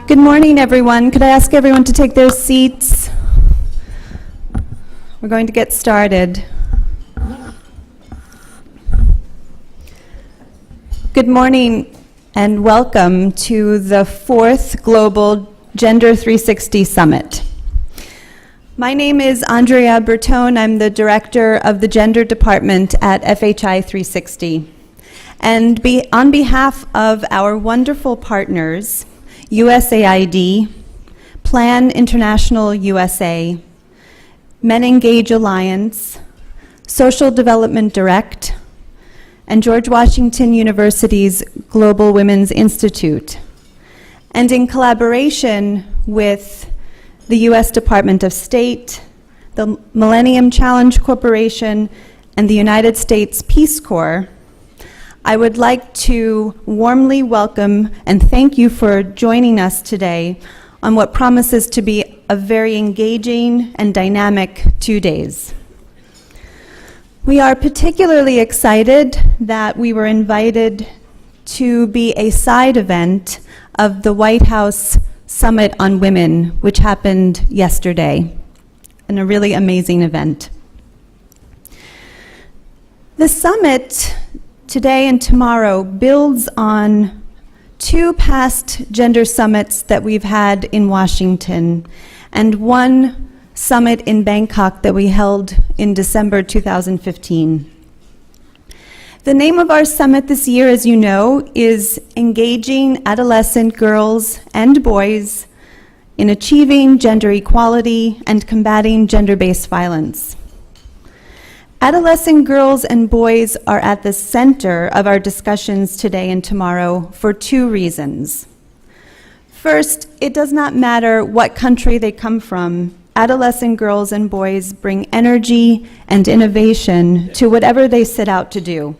Good morning, everyone. Could I ask everyone to take their seats? We're going to get started. Good morning and welcome to the 4th Global Gender 360 Summit. My name is Andrea Bertone. I'm the director of the Gender Department at FHI 360. And on behalf of our wonderful partners, USAID, Plan International USA, Men Engage Alliance, Social Development Direct, and George Washington University's Global Women's Institute, and in collaboration with the U.S. Department of State, the Millennium Challenge Corporation, and the United States Peace Corps, I would like to warmly welcome and thank you for joining us today on what promises to be a very engaging and dynamic 2 days. We are particularly excited that we were invited to be a side event of the White House Summit on Women, which happened yesterday, and a really amazing event. The summit today and tomorrow builds on 2 past gender summits that we've had in Washington and 1 summit in Bangkok that we held in December 2015. The name of our summit this year, as you know, is Engaging Adolescent Girls and Boys in Achieving Gender Equality and Combating Gender-Based Violence. Adolescent girls and boys are at the center of our discussions today and tomorrow for 2 reasons. First, it does not matter what country they come from. Adolescent girls and boys bring energy and innovation to whatever they set out to do.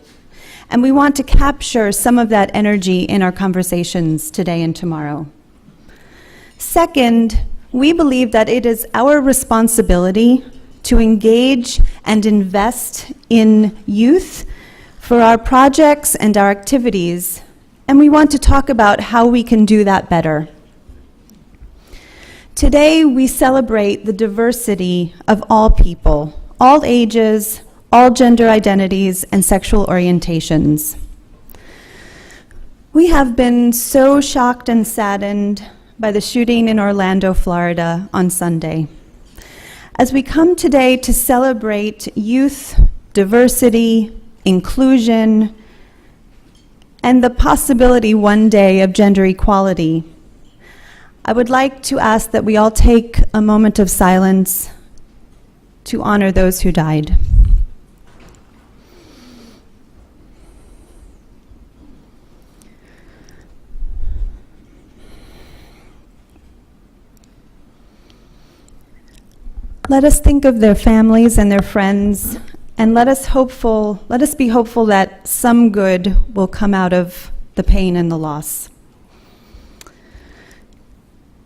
And we want to capture some of that energy in our conversations today and tomorrow. Second, we believe that it is our responsibility to engage and invest in youth for our projects and our activities, and we want to talk about how we can do that better. Today, we celebrate the diversity of all people, all ages, all gender identities, and sexual orientations. We have been so shocked and saddened by the shooting in Orlando, Florida on Sunday. As we come today to celebrate youth, diversity, inclusion, and the possibility one day of gender equality, I would like to ask that we all take a moment of silence to honor those who died. Let us think of their families and their friends, and let us be hopeful that some good will come out of the pain and the loss.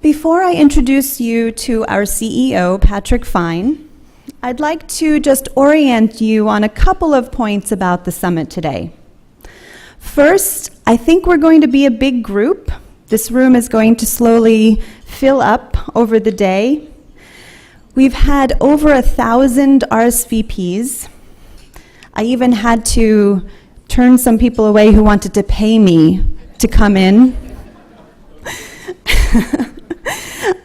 Before I introduce you to our CEO, Patrick Fine, I'd like to just orient you on a couple of points about the summit today. First, I think we're going to be a big group. This room is going to slowly fill up over the day. We've had over 1,000 RSVPs. I even had to turn some people away who wanted to pay me to come in.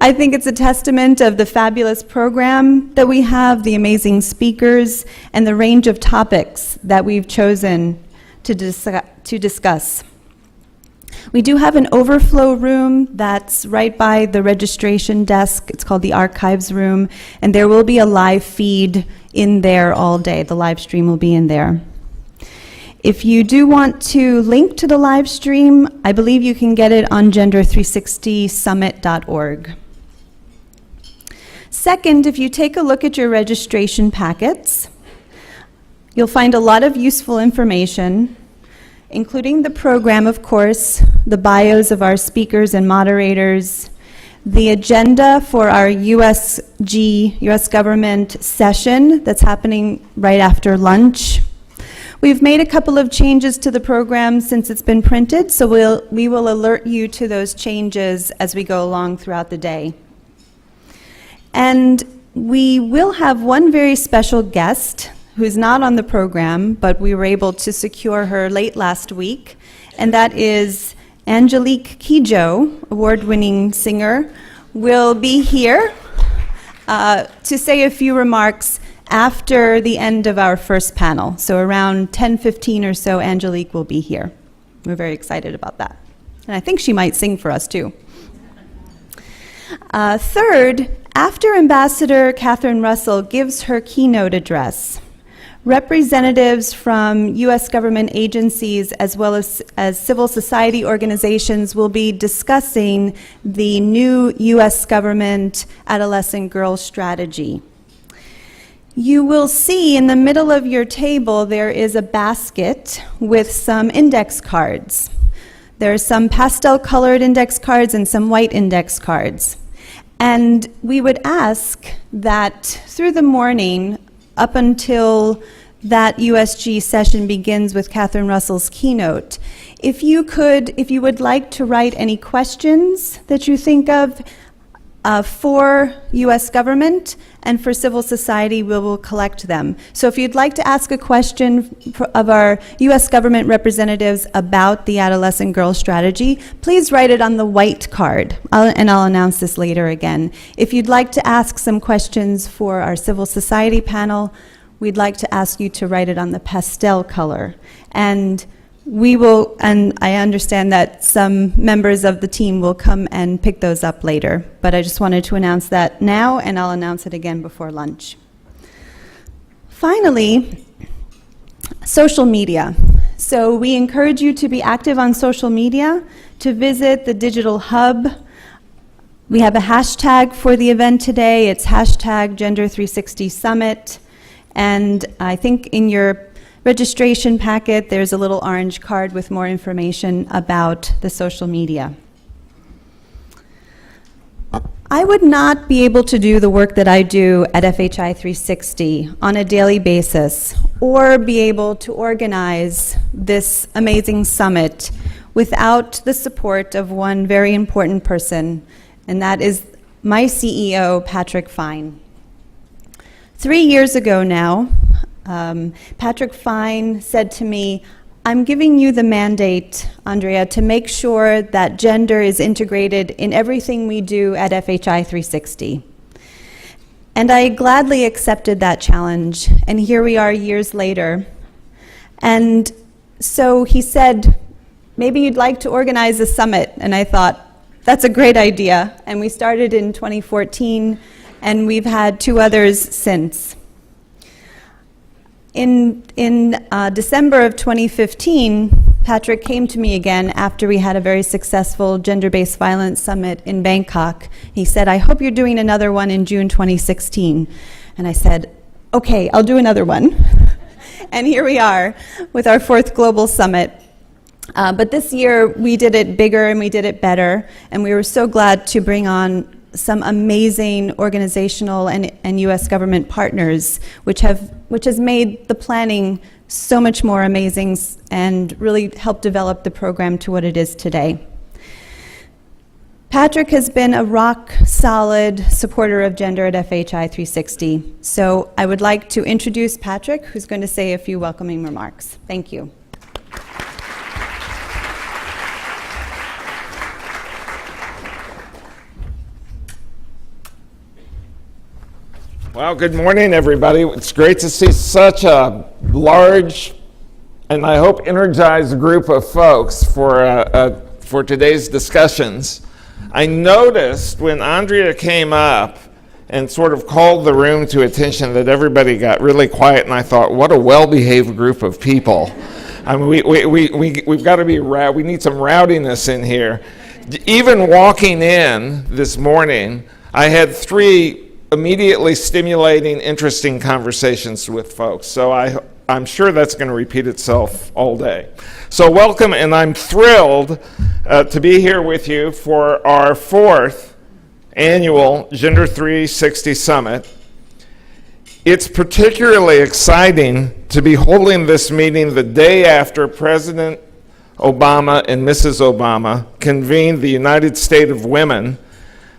I think it's a testament of the fabulous program that we have, the amazing speakers, and the range of topics that we've chosen to discuss. We do have an overflow room that's right by the registration desk. It's called the archives room, and there will be a live feed in there all day. The live stream will be in there. If you do want to link to the live stream, I believe you can get it on gender360summit.org. Second, if you take a look at your registration packets, you'll find a lot of useful information, including the program, of course, the bios of our speakers and moderators, the agenda for our U.S. government session that's happening right after lunch. We've made a couple of changes to the program since it's been printed, so we will alert you to those changes as we go along throughout the day. And we will have one very special guest who's not on the program, but we were able to secure her late last week, and that is Angelique Kidjo, award-winning singer, will be here to say a few remarks after the end of our first panel. So around 10:15 or so, Angelique will be here. We're very excited about that. And I think she might sing for us too. Third, after Ambassador Catherine Russell gives her keynote address, representatives from U.S. government agencies as well as civil society organizations will be discussing the new U.S. government adolescent girls strategy. You will see in the middle of your table there is a basket with some index cards. There are some pastel-colored index cards and some white index cards. And we would ask that through the morning, up until that USG session begins with Catherine Russell's keynote, if you would like to write any questions that you think of for U.S. government and for civil society, we will collect them. So if you'd like to ask a question of our U.S. government representatives about the adolescent girl strategy, please write it on the white card, and I'll announce this later again. If you'd like to ask some questions for our civil society panel, we'd like to ask you to write it on the pastel color. And we will, and I understand that some members of the team will come and pick those up later, but I just wanted to announce that now, and I'll announce it again before lunch. Finally, social media. So we encourage you to be active on social media, to visit the digital hub. We have a hashtag for the event today. It's hashtag Gender360 Summit, and I think in your registration packet, there's a little orange card with more information about the social media. I would not be able to do the work that I do at FHI 360 on a daily basis or be able to organize this amazing summit without the support of one very important person, and that is my CEO, Patrick Fine. 3 years ago now, Patrick Fine said to me, I'm giving you the mandate, Andrea, to make sure that gender is integrated in everything we do at FHI 360. And I gladly accepted that challenge, and here we are years later. And so he said, maybe you'd like to organize a summit, and I thought, that's a great idea. And we started in 2014, and we've had 2 others since. In December of 2015, Patrick came to me again after we had a very successful gender-based violence summit in Bangkok. He said, I hope you're doing another one in June 2016. And I said, okay, I'll do another one. And here we are with our 4th global summit. But this year we did it bigger and we did it better, and we were so glad to bring on some amazing organizational and U.S. government partners, which has made the planning so much more amazing and really helped develop the program to what it is today. Patrick has been a rock-solid supporter of gender at FHI 360. So I would like to introduce Patrick, who's going to say a few welcoming remarks. Thank you. Well, good morning, everybody. It's great to see such a large and I hope energized group of folks for today's discussions. I noticed when Andrea came up and sort of called the room to attention that everybody got really quiet, and I thought, what a well-behaved group of people. I mean, we've got to be we need some rowdiness in here. Even walking in this morning, I had 3 immediately stimulating, interesting conversations with folks. So I'm sure that's going to repeat itself all day. So welcome, and I'm thrilled to be here with you for our 4th annual Gender 360 Summit. It's particularly exciting to be holding this meeting the day after President Obama and Mrs. Obama convened the United States of Women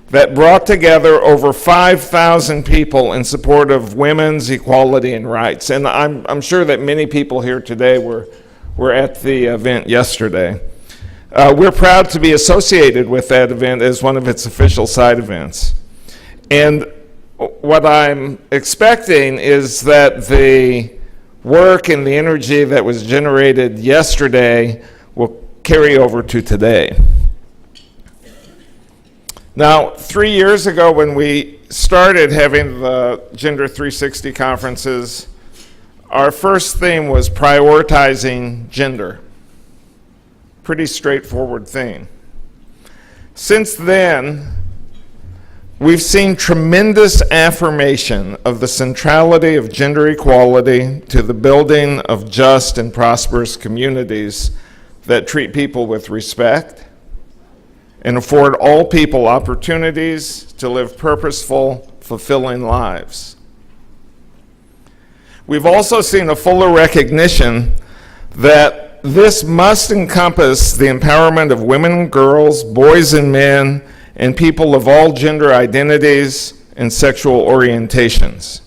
that brought together over 5,000 people in support of women's equality and rights. And I'm sure that many people here today were at the event yesterday. We're proud to be associated with that event as one of its official side events. And what I'm expecting is that the work and the energy that was generated yesterday will carry over to today. Now, 3 years ago when we started having the Gender 360 conferences, our first theme was prioritizing gender. Pretty straightforward theme. Since then, we've seen tremendous affirmation of the centrality of gender equality to the building of just and prosperous communities that treat people with respect and afford all people opportunities to live purposeful, fulfilling lives. We've also seen a fuller recognition that this must encompass the empowerment of women and girls, boys and men, and people of all gender identities and sexual orientations.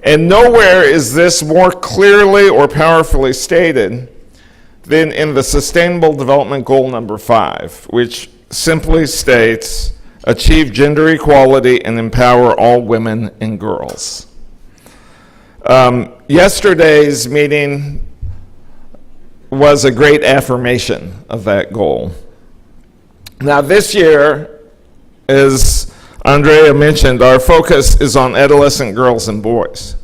And nowhere is this more clearly or powerfully stated than in the Sustainable Development Goal number 5, which simply states, achieve gender equality and empower all women and girls. Yesterday's meeting was a great affirmation of that goal. Now this year, as Andrea mentioned, our focus is on adolescent girls and boys.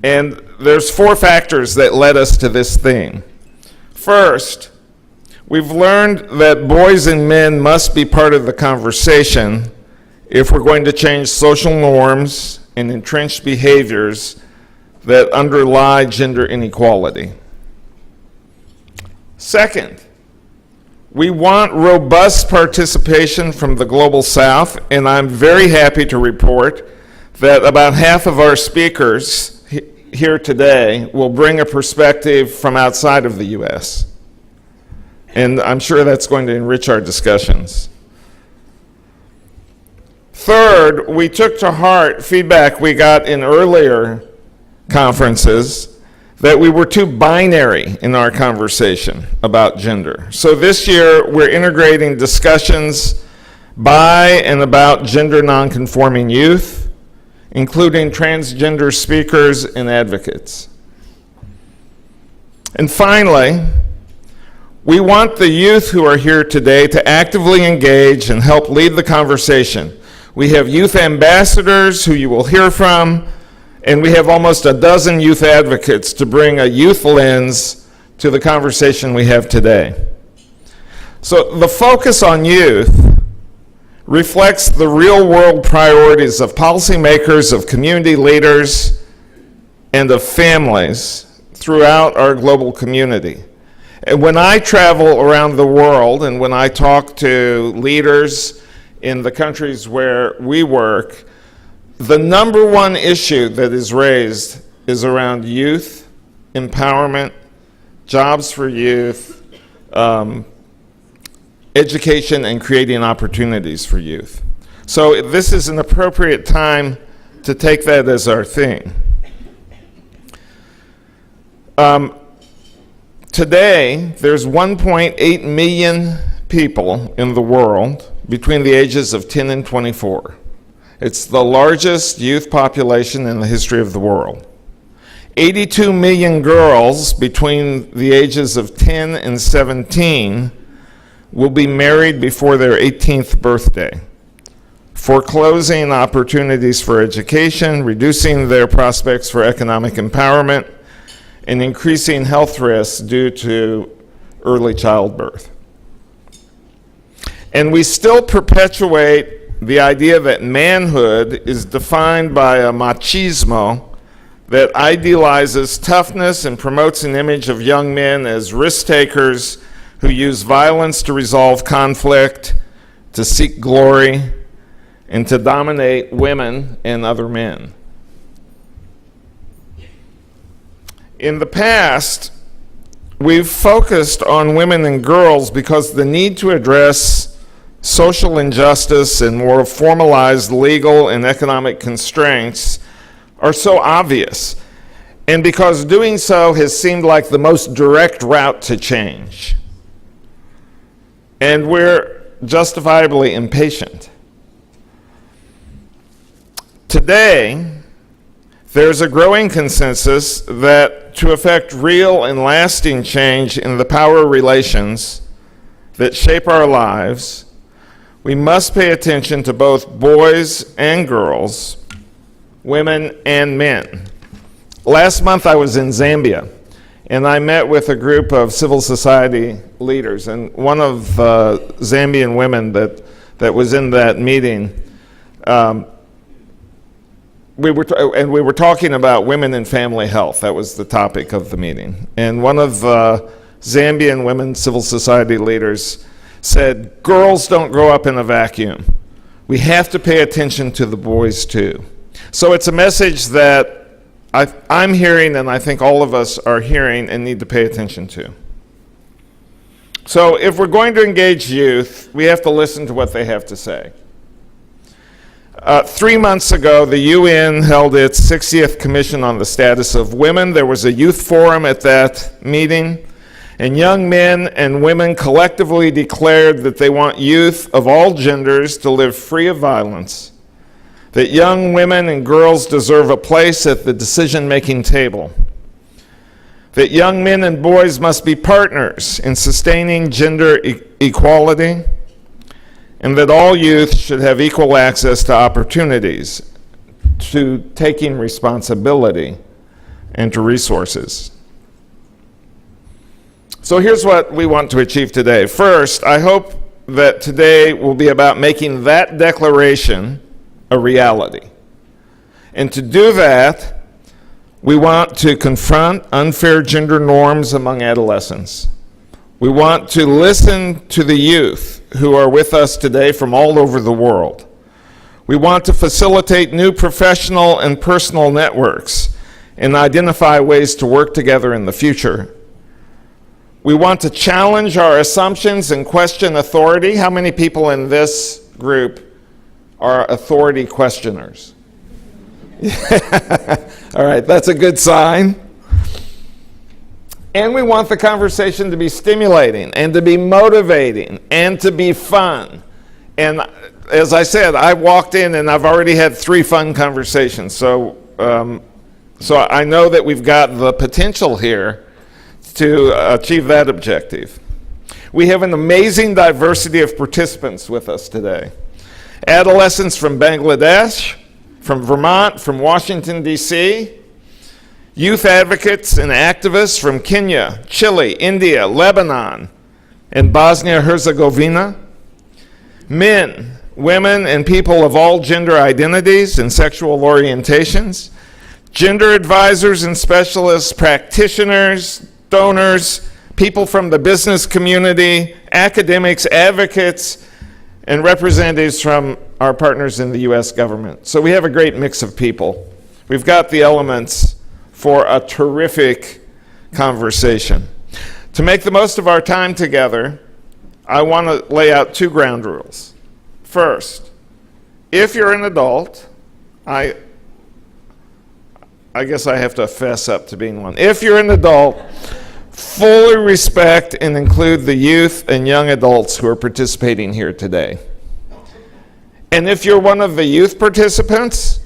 And there's 4 factors that led us to this theme. First, we've learned that boys and men must be part of the conversation if we're going to change social norms and entrenched behaviors that underlie gender inequality. Second, we want robust participation from the Global South, and I'm very happy to report that about half of our speakers here today will bring a perspective from outside of the U.S. And I'm sure that's going to enrich our discussions. Third, we took to heart feedback we got in earlier conferences that we were too binary in our conversation about gender. So this year, we're integrating discussions by and about gender nonconforming youth, including transgender speakers and advocates. And finally, we want the youth who are here today to actively engage and help lead the conversation. We have youth ambassadors who you will hear from, and we have almost a dozen youth advocates to bring a youth lens to the conversation we have today. So the focus on youth reflects the real-world priorities of policymakers, of community leaders, and of families throughout our global community. And when I travel around the world and when I talk to leaders in the countries where we work, the number one issue that is raised is around youth, empowerment, jobs for youth, education, and creating opportunities for youth. So this is an appropriate time to take that as our theme. Today, there's 1.8 million people in the world between the ages of 10 and 24. It's the largest youth population in the history of the world. 82 million girls between the ages of 10 and 17 will be married before their 18th birthday, foreclosing opportunities for education, reducing their prospects for economic empowerment, and increasing health risks due to early childbirth. And we still perpetuate the idea that manhood is defined by a machismo that idealizes toughness and promotes an image of young men as risk takers who use violence to resolve conflict, to seek glory, and to dominate women and other men. In the past, we've focused on women and girls because the need to address social injustice and more formalized legal and economic constraints are so obvious, and because doing so has seemed like the most direct route to change. And we're justifiably impatient. Today, there's a growing consensus that to effect real and lasting change in the power relations that shape our lives, we must pay attention to both boys and girls, women and men. Last month I was in Zambia, and I met with a group of civil society leaders, and one of the Zambian women that was in that meeting, we were talking about women and family health. That was the topic of the meeting. And one of the Zambian women civil society leaders said, "Girls don't grow up in a vacuum. We have to pay attention to the boys too." So it's a message that I'm hearing, and I think all of us are hearing and need to pay attention to. So if we're going to engage youth, we have to listen to what they have to say. 3 months ago, the UN held its 60th Commission on the Status of Women. There was a youth forum at that meeting, and young men and women collectively declared that they want youth of all genders to live free of violence, that young women and girls deserve a place at the decision-making table, that young men and boys must be partners in sustaining gender equality, and that all youth should have equal access to opportunities, to taking responsibility, and to resources. So here's what we want to achieve today. First, I hope that today will be about making that declaration a reality. And to do that, we want to confront unfair gender norms among adolescents. We want to listen to the youth who are with us today from all over the world. We want to facilitate new professional and personal networks and identify ways to work together in the future. We want to challenge our assumptions and question authority. How many people in this group are authority questioners? All right, that's a good sign. And we want the conversation to be stimulating and to be motivating and to be fun. And as I said, I walked in and I've already had 3 fun conversations. So I know that we've got the potential here to achieve that objective. We have an amazing diversity of participants with us today. Adolescents from Bangladesh, from Vermont, from Washington, D.C., youth advocates and activists from Kenya, Chile, India, Lebanon, and Bosnia-Herzegovina, men, women, and people of all gender identities and sexual orientations, gender advisors and specialists, practitioners, donors, people from the business community, academics, advocates, and representatives from our partners in the U.S. government. So we have a great mix of people. We've got the elements for a terrific conversation. To make the most of our time together, I want to lay out 2 ground rules. First, if you're an adult, I guess I have to fess up to being one. If you're an adult, fully respect and include the youth and young adults who are participating here today. And if you're one of the youth participants,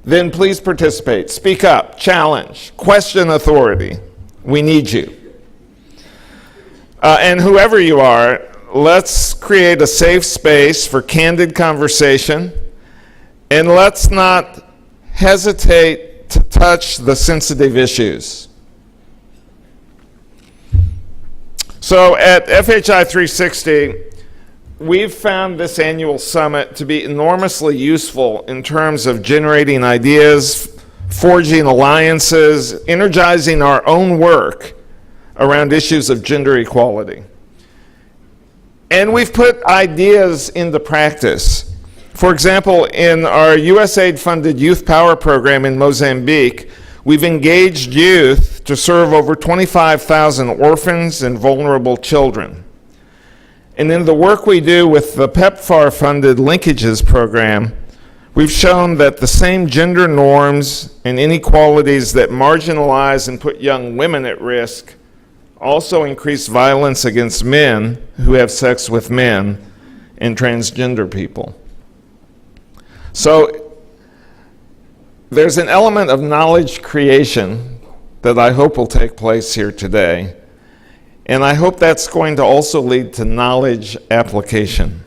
then please participate. Speak up, challenge, question authority. We need you. And whoever you are, let's create a safe space for candid conversation, and let's not hesitate to touch the sensitive issues. So at FHI 360, we've found this annual summit to be enormously useful in terms of generating ideas, forging alliances, energizing our own work around issues of gender equality. And we've put ideas into practice. For example, in our USAID-funded Youth Power program in Mozambique, we've engaged youth to serve over 25,000 orphans and vulnerable children. And in the work we do with the PEPFAR-funded Linkages program, we've shown that the same gender norms and inequalities that marginalize and put young women at risk also increase violence against men who have sex with men and transgender people. So there's an element of knowledge creation that I hope will take place here today, and I hope that's going to also lead to knowledge application.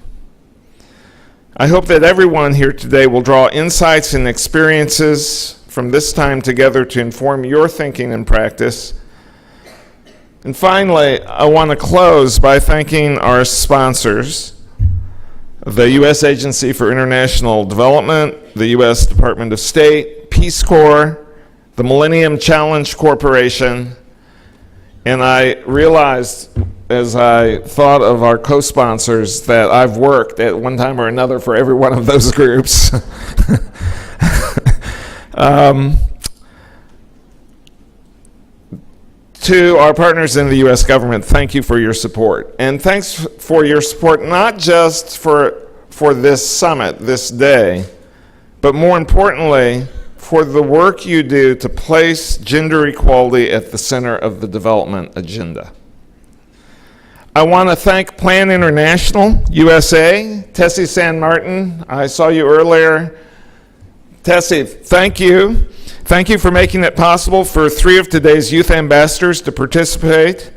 I hope that everyone here today will draw insights and experiences from this time together to inform your thinking and practice. And finally, I want to close by thanking our sponsors, the U.S. Agency for International Development, the U.S. Department of State, Peace Corps, the Millennium Challenge Corporation, and I realized as I thought of our co-sponsors that I've worked at one time or another for every one of those groups. To our partners in the U.S. government, thank you for your support. And thanks for your support not just for this summit, this day, but more importantly, for the work you do to place gender equality at the center of the development agenda. I want to thank Plan International USA, Tessie San Martin. I saw you earlier. Tessie, thank you. Thank you for making it possible for 3 of today's youth ambassadors to participate.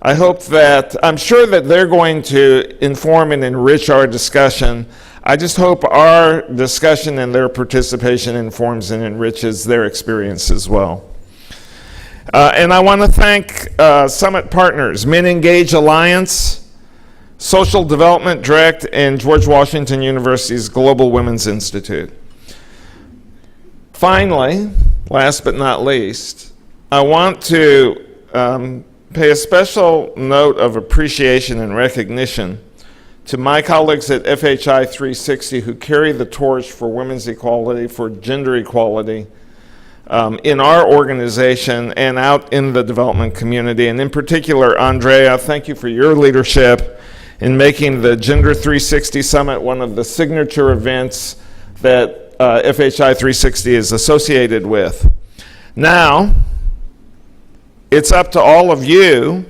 I'm sure that they're going to inform and enrich our discussion. I just hope our discussion and their participation informs and enriches their experience as well. And I want to thank Summit partners, Men Engage Alliance, Social Development Direct, and George Washington University's Global Women's Institute. Finally, last but not least, I want to pay a special note of appreciation and recognition to my colleagues at FHI 360 who carry the torch for women's equality, for gender equality in our organization and out in the development community. And in particular, Andrea, thank you for your leadership in making the Gender 360 Summit one of the signature events that FHI 360 is associated with. Now, it's up to all of you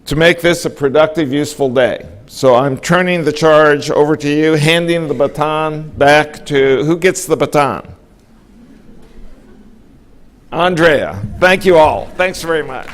to make this a productive, useful day. So I'm turning the charge over to you, handing the baton back to, who gets the baton? Andrea. Thank you all. Thanks very much.